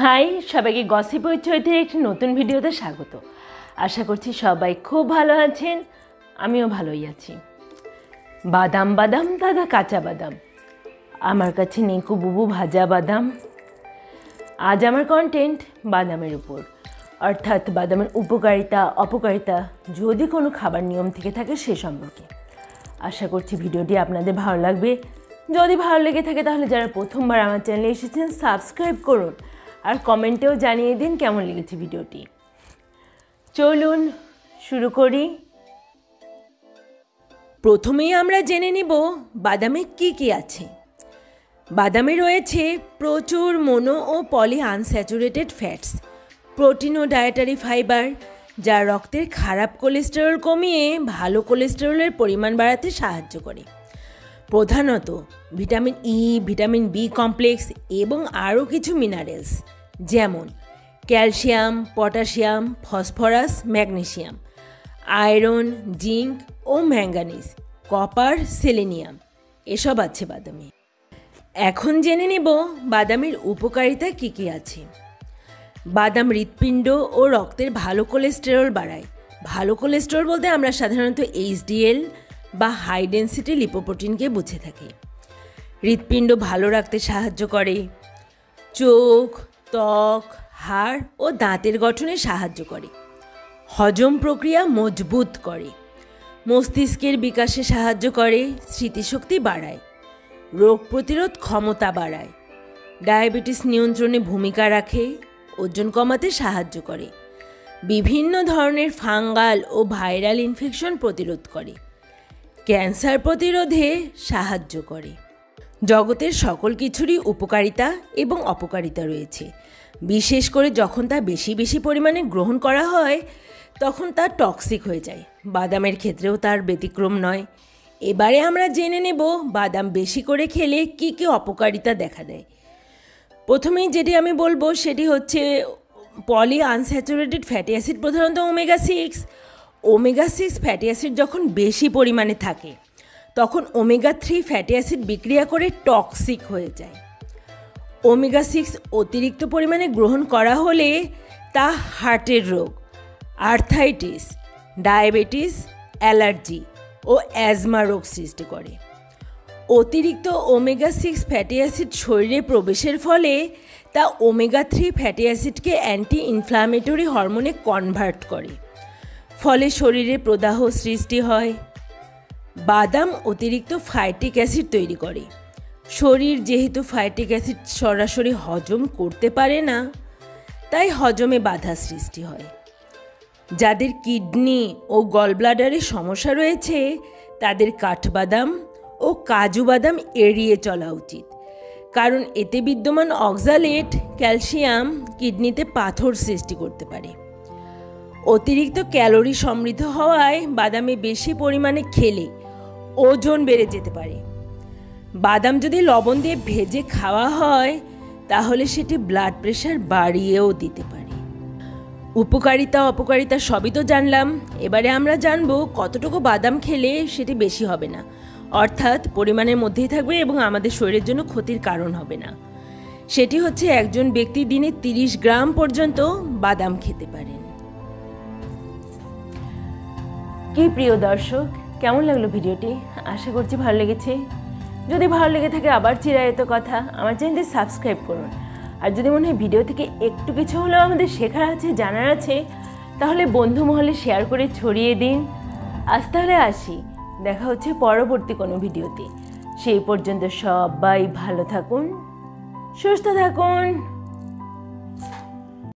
High সবাইকে gossip with চৈতির একটি নতুন ভিডিওতে স্বাগত। আশা করছি সবাই খুব ভালো আছেন, আমিও ভালোই আছি। বাদাম বাদাম দাদা কাঁচা বাদাম, আমার কাছে নেকু বুবু ভাজা বাদাম। আজ আমার কন্টেন্ট বাদামের উপর, অর্থাৎ বাদামের উপকারিতা অপকারিতা যদি কোনো খাবার নিয়ম থেকে থাকে সে সম্পর্কে। আশা করছি ভিডিওটি আপনাদের ভালো লাগবে। যদি ভালো লেগে থাকে তাহলে যারা প্রথমবার আমার চ্যানেলে এসেছেন সাবস্ক্রাইব করুন আর কমেন্টেও জানিয়ে দিন কেমন লেগেছে ভিডিওটি। চলুন শুরু করি। প্রথমেই আমরা জেনে নিব বাদামে কী কী আছে। বাদামে রয়েছে প্রচুর মোনো ও পলি আনস্যাচুরেটেড ফ্যাটস, প্রোটিন ও ডায়েটারি ফাইবার, যা রক্তের খারাপ কোলেস্টেরল কমিয়ে ভালো কোলেস্টেরলের পরিমাণ বাড়াতে সাহায্য করে। প্রধানত vitamin E, vitamin B complex এবং আরও কিছু মিনারেলস যেমন calcium, potassium, phosphorus, magnesium, iron, zinc ও ম্যাঙ্গানিজ, কপার, সেলেনিয়াম এসব আছে বাদামে। এখন জেনে নেব বাদামের উপকারিতা কী কী আছে। বাদাম হৃৎপিণ্ড ও রক্তের ভালো কোলেস্টেরল বাড়ায়। ভালো কোলেস্টেরল বলতে আমরা সাধারণত এইচডিএল বা হাই ডেন্সিটি লিপোপ্রোটিনকে বুঝে থাকি। হৃৎপিণ্ড ভালো রাখতে সাহায্য করে, চোখ, ত্বক, হাড় ও দাঁতের গঠনে সাহায্য করে, হজম প্রক্রিয়া মজবুত করে, মস্তিষ্কের বিকাশে সাহায্য করে, স্মৃতিশক্তি বাড়ায়, রোগ প্রতিরোধ ক্ষমতা বাড়ায়, ডায়াবেটিস নিয়ন্ত্রণে ভূমিকা রাখে, ওজন কমাতে সাহায্য করে, বিভিন্ন ধরনের ফাঙ্গাল ও ভাইরাল ইনফেকশন প্রতিরোধ করে, ক্যান্সার প্রতিরোধে সাহায্য করে। জগতের সকল কিছুরই উপকারিতা এবং অপকারিতা রয়েছে। বিশেষ করে যখন তা বেশি বেশি পরিমাণে গ্রহণ করা হয় তখন তা টক্সিক হয়ে যায়। বাদামের ক্ষেত্রেও তার ব্যতিক্রম নয়। এবারে আমরা জেনে নেব বাদাম বেশি করে খেলে কী কী অপকারিতা দেখা দেয়। প্রথমেই যেটি আমি বলবো সেটি হচ্ছে পলি আনস্যাচুরেটেড ফ্যাটি অ্যাসিড, প্রধানত ওমেগা 6 ফ্যাটি অ্যাসিড যখন বেশি পরিমাণে থাকে তখন ওমেগা 3 ফ্যাটি অ্যাসিড বিক্রিয়া করে টক্সিক হয়ে যায়। ওমেগা 6 অতিরিক্ত পরিমাণে গ্রহণ করা হলে তা হার্টের রোগ, আর্থাইটিস, ডায়াবেটিস, অ্যালার্জি ও অ্যাজমা রোগ সৃষ্টি করে। অতিরিক্ত ওমেগা 6 ফ্যাটি অ্যাসিড শরীরে প্রবেশের ফলে তা ওমেগা 3 ফ্যাটি অ্যাসিডকে অ্যান্টি ইনফ্ল্যামেটরি হরমোনে কনভার্ট করে, ফলে শরীরে প্রদাহ সৃষ্টি হয়। বাদাম অতিরিক্ত ফাইটিক অ্যাসিড তৈরি করে। শরীর যেহেতু ফাইটিক অ্যাসিড সরাসরি হজম করতে পারে না, তাই হজমে বাধা সৃষ্টি হয়। যাদের কিডনি ও গলব্লাডারে সমস্যা রয়েছে তাদের কাঠবাদাম ও কাজু বাদাম এড়িয়ে চলা উচিত, কারণ এতে বিদ্যমান অক্সালেট ক্যালসিয়াম কিডনিতে পাথর সৃষ্টি করতে পারে। অতিরিক্ত ক্যালোরি সমৃদ্ধ হওয়ায় বাদামে বেশি পরিমাণে খেলে ওজন বেড়ে যেতে পারে। বাদাম যদি লবণ দিয়ে ভেজে খাওয়া হয় তাহলে সেটি ব্লাড প্রেশার বাড়িয়েও দিতে পারে। উপকারিতা অপকারিতা সবই তো জানলাম, এবারে আমরা জানবো কতটুকু বাদাম খেলে সেটি বেশি হবে না, অর্থাৎ পরিমাণের মধ্যেই থাকবে এবং আমাদের শরীরের জন্য ক্ষতির কারণ হবে না। সেটি হচ্ছে একজন ব্যক্তি দিনে 30 গ্রাম পর্যন্ত বাদাম খেতে পারেন। কি প্রিয় দর্শক, কেমন লাগলো ভিডিওটি? আশা করছি ভালো লেগেছে। যদি ভালো লেগে থাকে আবার চিরায়ত কথা, আমার চ্যানেলটি সাবস্ক্রাইব করুন। আর যদি মনে হয় ভিডিও থেকে একটু কিছু হলেও আমাদের শেখার আছে, জানার আছে, তাহলে বন্ধু মহলে শেয়ার করে ছড়িয়ে দিন। আজ তাহলে আসি, দেখা হচ্ছে পরবর্তী কোনো ভিডিওতে। সেই পর্যন্ত সবাই ভালো থাকুন, সুস্থ থাকুন।